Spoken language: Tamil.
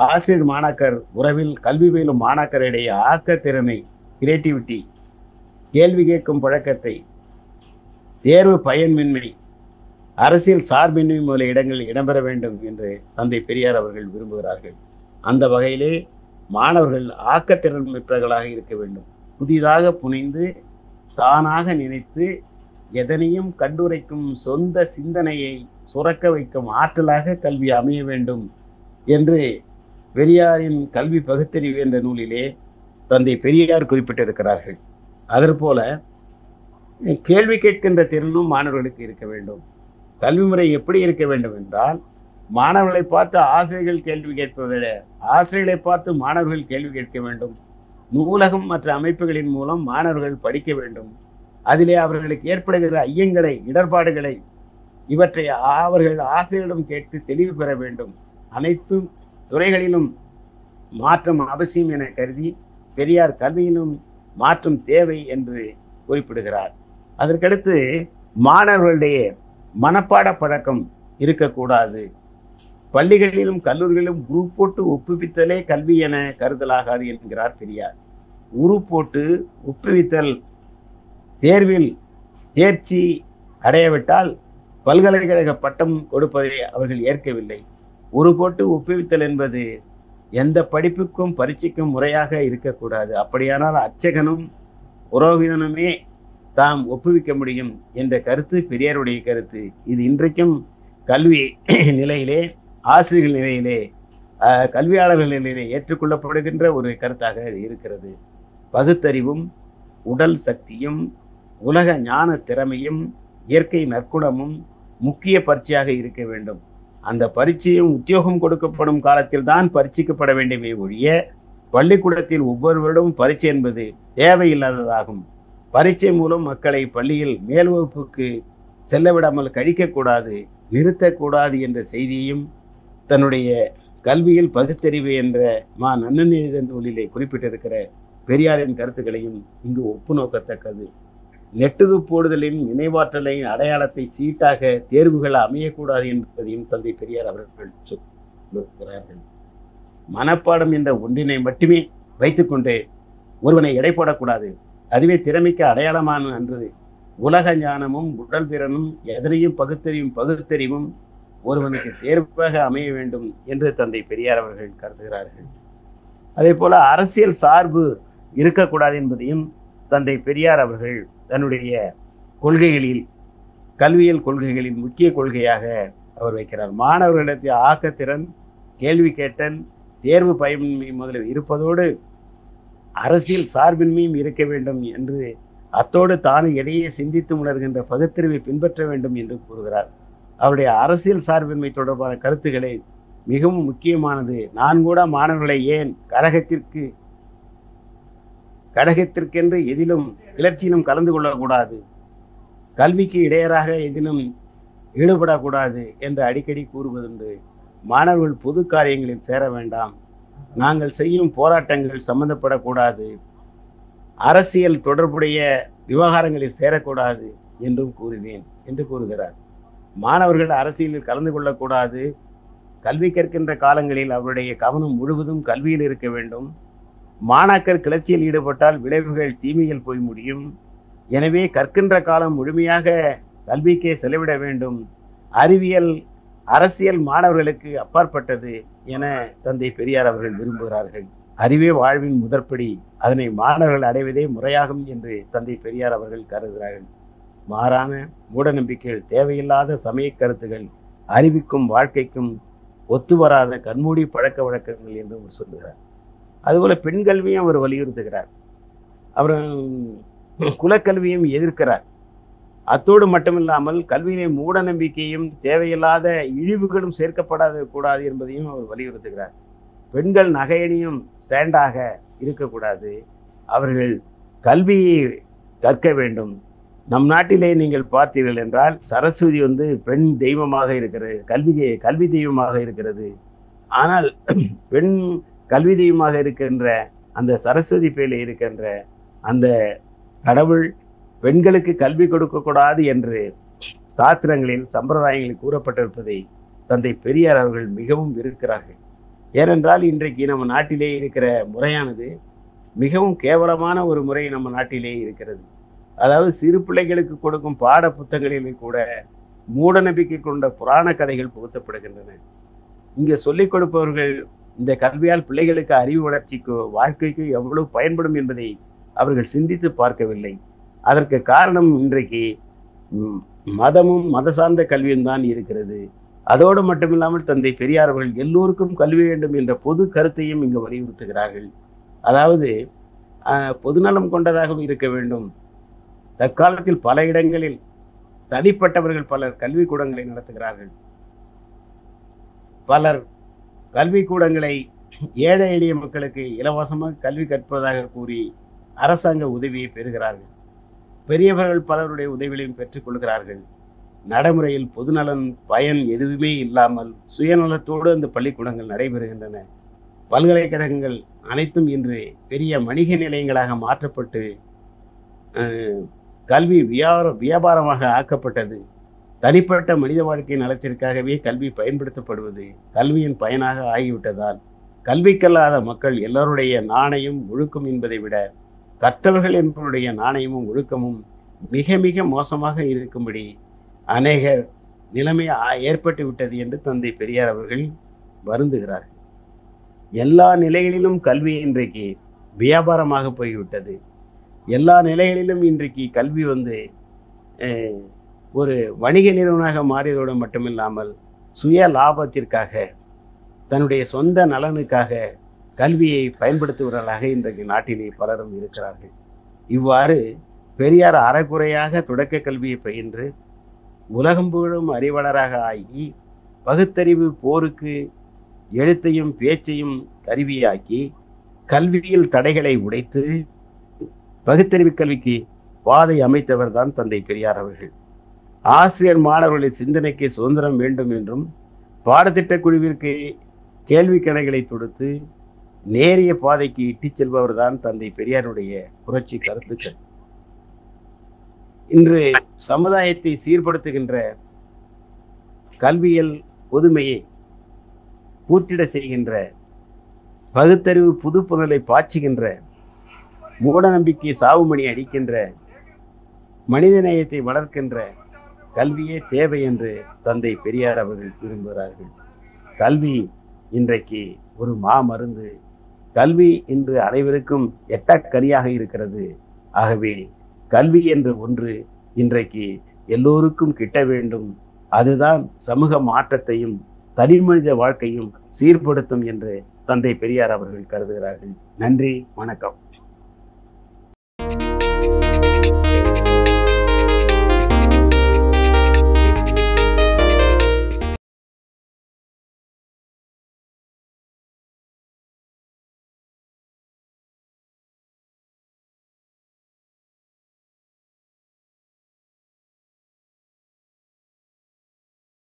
ஆசிரியர் மாணாக்கர் உறவில் கல்வி பயிலும் மாணாக்கரிடையே ஆக்கத்திறனை, கிரியேட்டிவிட்டி, கேள்வி கேட்கும் பழக்கத்தை, தேர்வு பயன்மின்மை, அரசியல் சார்பின்மை முதலிய இடங்களில் இடம்பெற வேண்டும் என்று தந்தை பெரியார் அவர்கள் விரும்புகிறார்கள். அந்த வகையிலே மாணவர்கள் ஆக்கத்திறன் மிக்கவர்களாக இருக்க வேண்டும். புதிதாக புனைந்து தானாக நினைத்து எதனையும் கண்டுரைக்கும் சொந்த சிந்தனையை சுரக்க வைக்கும் ஆற்றலாக கல்வி அமைய வேண்டும் என்று பெரியாரின் கல்வி பகுத்தறிவு என்ற நூலிலே தந்தை பெரியார் குறிப்பிட்டிருக்கிறார்கள். அதற்போல கேள்வி கேட்கின்ற திறனும் மாணவர்களுக்கு இருக்க வேண்டும். கல்வி முறை எப்படி இருக்க வேண்டும் என்றால், மாணவர்களை பார்த்து ஆசிரியர்கள் கேள்வி கேட்பதை விட ஆசிரியர்களை பார்த்து மாணவர்கள் கேள்வி கேட்க வேண்டும். நூலகம் மற்ற அமைப்புகளின் மூலம் மாணவர்கள் படிக்க வேண்டும். அதிலே அவர்களுக்கு ஏற்படுகிற ஐயங்களை, இடர்பாடுகளை இவற்றை அவர்கள் ஆசிரியரிடம் கேட்டு தெளிவு பெற வேண்டும். அனைத்து துறைகளிலும் மாற்றம் அவசியம் என கருதி பெரியார் கல்வியிலும் மாற்றம் தேவை என்று குறிப்பிடுகிறார். அதற்கடுத்து மாணவர்களுடைய மனப்பாட பழக்கம் இருக்கக்கூடாது. பள்ளிகளிலும் கல்லூரிகளிலும் குரூப் போட்டு ஒப்புவித்தலே கல்வி என கருதலாகாது என்கிறார் பெரியார். குரூப் போட்டு ஒப்புவித்தல் தேர்வில் தேர்ச்சி அடையவிட்டால் பல்கலைக்கழக பட்டம் கொடுப்பதை அவர்கள் ஏற்கவில்லை. ஒரு போட்டு ஒப்புவித்தல் என்பது எந்த படிப்புக்கும் பரீட்சைக்கும் முறையாக இருக்கக்கூடாது. அப்படியானால் அர்ச்சகனும் புரோகிதனுமே தாம் ஒப்புவிக்க முடியும் என்ற கருத்து பெரியாருடைய கருத்து. இது இன்றைக்கும் கல்வி நிலையிலே, ஆசிரியர்கள் நிலையிலே, கல்வியாளர்கள் நிலையிலே ஏற்றுக்கொள்ளப்படுகின்ற ஒரு கருத்தாக இருக்கிறது. பகுத்தறிவும் உடல் சக்தியும் உலக ஞான திறமையும் இயற்கை நற்குணமும் முக்கிய பரீட்சையாக இருக்க வேண்டும். அந்த பரீட்சையும் உத்தியோகம் கொடுக்கப்படும் காலத்தில் தான் பரீட்சிக்கப்பட வேண்டுமே ஒழிய பள்ளிக்கூடத்தில் ஒவ்வொரு வருடமும் பரீட்சை என்பது தேவையில்லாததாகும். பரீட்சை மூலம் மக்களை பள்ளியில் மேல் வகுப்புக்கு செல்ல விடாமல் கழிக்கக்கூடாது, நிறுத்தக்கூடாது என்ற செய்தியையும் தன்னுடைய கல்வியில் பகுத்தறிவு என்ற நன்னன் எழுத நூலிலே குறிப்பிட்டிருக்கிற பெரியாரின் கருத்துக்களையும் இங்கு ஒப்பு நோக்கத்தக்கது. நெட்டுது போடுதலின் நினைவாற்றலின் அடையாளத்தை சீட்டாக தேர்வுகள் அமையக்கூடாது என்பதையும் தந்தை பெரியார் அவர்கள் சொல்லுகிறார்கள். மனப்பாடம் என்ற ஒன்றினை மட்டுமே வைத்துக்கொண்டு ஒருவனை எடை போடக்கூடாது. அதுவே திறமைக்கு அடையாளமான அன்று. உலக ஞானமும் உடல் திறனும் எதனையும் பகுத்தறிவும் ஒருவனுக்கு தேர்வாக அமைய வேண்டும் என்று தந்தை பெரியார் அவர்கள் கருதுகிறார்கள். அதே போல அரசியல் சார்பு இருக்கக்கூடாது என்பதையும் தந்தை பெரியார் அவர்கள் தன்னுடைய கொள்கைகளில், கல்வியல் கொள்கைகளின் முக்கிய கொள்கையாக அவர் வைக்கிறார். மாணவர்களிடத்தில் ஆக்கத்திறன், கேள்வி கேட்டல், தேர்வு பயன்மை முதலில் இருப்பதோடு அரசியல் சார்பின்மையும் இருக்க வேண்டும் என்று, அத்தோடு தானே இடையே சிந்தித்து உணர்கின்ற பகுத்தறிவை பின்பற்ற வேண்டும் என்று கூறுகிறார். அவருடைய அரசியல் சார்பின்மை தொடர்பான கருத்துக்களை மிகவும் முக்கியமானது. நான் கூட மாணவர்களை ஏன் கடகத்திற்கென்று எதிலும் கிளர்ச்சியிலும் கலந்து கொள்ளக்கூடாது, கல்விக்கு இடையராக எதிலும் ஈடுபடக்கூடாது என்று அடிக்கடி கூறுவதுண்டு. மாணவர்கள் பொது காரியங்களில் சேர வேண்டாம், நாங்கள் செய்யும் போராட்டங்கள் சம்பந்தப்படக்கூடாது, அரசியல் தொடர்புடைய விவகாரங்களில் சேரக்கூடாது என்றும் கூறுவேன் என்று கூறுகிறார். மாணவர்கள் அரசியலில் கலந்து கொள்ளக்கூடாது. கல்வி கற்கின்ற காலங்களில் அவருடைய கவனம் முழுவதும் கல்வியில் இருக்க வேண்டும். மாணாக்கர் கிளர்ச்சியில் ஈடுபட்டால் விளைவுகள் தீமையில் போய் முடியும். எனவே கற்கின்ற காலம் முழுமையாக கல்விக்கே செலவிட வேண்டும். அறிவியல், அரசியல் மாணவர்களுக்கு அப்பாற்பட்டது என தந்தை பெரியார் அவர்கள் விரும்புகிறார்கள். அறிவே வாழ்வின் முதற்படி, அதனை மாணவர்கள் அடைவதே முறையாகும் என்று தந்தை பெரியார் அவர்கள் கருதுகிறார்கள். மாறான மூட நம்பிக்கைகள், தேவையில்லாத சமய கருத்துகள் அறிவிக்கும் வாழ்க்கைக்கும் ஒத்துவராத கண்மூடி பழக்க வழக்கங்கள் என்று அவர் சொல்லுகிறார். அதுபோல பெண் கல்வியும் அவர் வலியுறுத்துகிறார். அவர் குலக்கல்வியும் எதிர்க்கிறார். அத்தோடு மட்டுமில்லாமல் கல்வியிலே மூட நம்பிக்கையும் தேவையில்லாத இழிவுகளும் சேர்க்கப்படாத கூடாது என்பதையும் அவர் வலியுறுத்துகிறார். பெண்கள் நகையணியும் ஸ்டாண்டாக இருக்கக்கூடாது, அவர்கள் கல்வியை கற்க வேண்டும். நம் நாட்டிலே நீங்கள் பார்த்தீர்கள் என்றால் சரஸ்வதி பெண் தெய்வமாக இருக்கிறது, கல்வி தெய்வமாக இருக்கிறது. ஆனால் பெண் கல்வி தெய்வமாக இருக்கின்ற அந்த சரஸ்வதி பேரில் இருக்கின்ற அந்த கடவுள் பெண்களுக்கு கல்வி கொடுக்கக்கூடாது என்று சாத்திரங்களில், சம்பிரதாயங்களில் கூறப்பட்டிருப்பதை தந்தை பெரியார் அவர்கள் மிகவும் வெறுக்கிறார்கள். ஏனென்றால் இன்றைக்கு நம்ம நாட்டிலே இருக்கிற முறையானது மிகவும் கேவலமான ஒரு முறை நம்ம நாட்டிலே இருக்கிறது. அதாவது சிறு பிள்ளைகளுக்கு கொடுக்கும் பாட புத்தகங்களிலே கூட மூட நம்பிக்கை கொண்ட புராண கதைகள் புகுத்தப்படுகின்றன. இங்க சொல்லிக் கொடுப்பவர்கள் இந்த கல்வியால் பிள்ளைகளுக்கு அறிவு வளர்ச்சிக்கு வாழ்க்கைக்கு எவ்வளவு பயன்படும் என்பதை அவர்கள் சிந்தித்து பார்க்கவில்லை. அதற்கு காரணம் இன்றைக்கு மதமும் மத சார்ந்த கல்வியும் தான் இருக்கிறது. அதோடு மட்டுமில்லாமல் தந்தை பெரியார் அவர்கள் எல்லோருக்கும் கல்வி வேண்டும் என்ற பொது கருத்தையும் இங்கு வலியுறுத்துகிறார்கள். அதாவது பொதுநலம் கொண்டதாகவும் இருக்க வேண்டும். தற்காலத்தில் பல இடங்களில் தனிப்பட்டவர்கள் பலர் கல்விக்கூடங்களை நடத்துகிறார்கள். பலர் கல்விக்கூடங்களை ஏழை எளிய மக்களுக்கு இலவசமாக கல்வி கற்பதாக கூறி அரசாங்க உதவியை பெறுகிறார்கள். பெரியவர்கள் பலருடைய உதவிகளையும் பெற்றுக் கொள்கிறார்கள். நடைமுறையில் பொதுநலன் பயன் எதுவுமே இல்லாமல் சுயநலத்தோடு அந்த பள்ளிக்கூடங்கள் நடைபெறுகின்றன. பல்கலைக்கழகங்கள் அனைத்தும் இன்று பெரிய வணிக நிலையங்களாக மாற்றப்பட்டு கல்வி வியாபாரமாக ஆக்கப்பட்டது. தனிப்பட்ட மனித வாழ்க்கை நலத்திற்காகவே கல்வி பயன்படுத்தப்படுவது கல்வியின் பயனாக ஆகிவிட்டதால் கல்விக்கல்லாத மக்கள் எல்லோருடைய நாணயம் ஒழுக்கம் என்பதை விட கற்றவர்கள் என்பவருடைய நாணயமும் ஒழுக்கமும் மிக மிக மோசமாக இருக்கும்படி அநேகர் நிலைமை ஏற்பட்டு விட்டது என்று தந்தை பெரியார் அவர்கள் வருந்துகிறார்கள். எல்லா நிலைகளிலும் கல்வி இன்றைக்கு வியாபாரமாக போய்விட்டது. எல்லா நிலைகளிலும் இன்றைக்கு கல்வி ஒரு வணிக நிறுவனமாக மாறியதோடு மட்டுமில்லாமல் சுய லாபத்திற்காக தன்னுடைய சொந்த நலனுக்காக கல்வியை பயன்படுத்துபவர்களாக இன்றைக்கு நாட்டிலே பலரும் இருக்கிறார்கள். இவ்வாறு பெரியார் அறகுறையாக தொடக்க கல்வியை பயின்று உலகம் புகழும் அறிவாளராக ஆகி பகுத்தறிவு போருக்கு எழுத்தையும் பேச்சையும் கருவியாக்கி கல்வியில் தடைகளை உடைத்து பகுத்தறிவு கல்விக்கு பாதை அமைத்தவர் தான் தந்தை பெரியார் அவர்கள். ஆசிரியர் மாணவர்களின் சிந்தனைக்கு சுதந்திரம் வேண்டும் என்றும் பாடத்திட்ட குழுவிற்கு கேள்வி கணைகளை தொடுத்து நேரிய பாதைக்கு இட்டுச் செல்பவர் தான் தந்தை பெரியாருடைய புரட்சி கருத்துக்கள். இன்று சமுதாயத்தை சீர்படுத்துகின்ற கல்வியல் பொதுமையை கூட்டிட செய்கின்ற பகுத்தறிவு புதுப்புணலை பாய்ச்சுகின்ற மூட நம்பிக்கை சாவுமணி அடிக்கின்ற மனித நேயத்தை வளர்க்கின்ற கல்வியே தேவை என்று தந்தை பெரியார் அவர்கள் விரும்புகிறார்கள். கல்வி இன்றைக்கு ஒரு மாமருந்து. கல்வி இன்று அனைவருக்கும் எட்டக்கனியாக இருக்கிறது. ஆகவே கல்வி என்ற ஒன்று இன்றைக்கு எல்லோருக்கும் கிட்ட வேண்டும். அதுதான் சமூக மாற்றத்தையும் தனிமனித வாழ்க்கையும் சீர்படுத்தும் என்று தந்தை பெரியார் அவர்கள் கருதுகிறார்கள். நன்றி, வணக்கம்.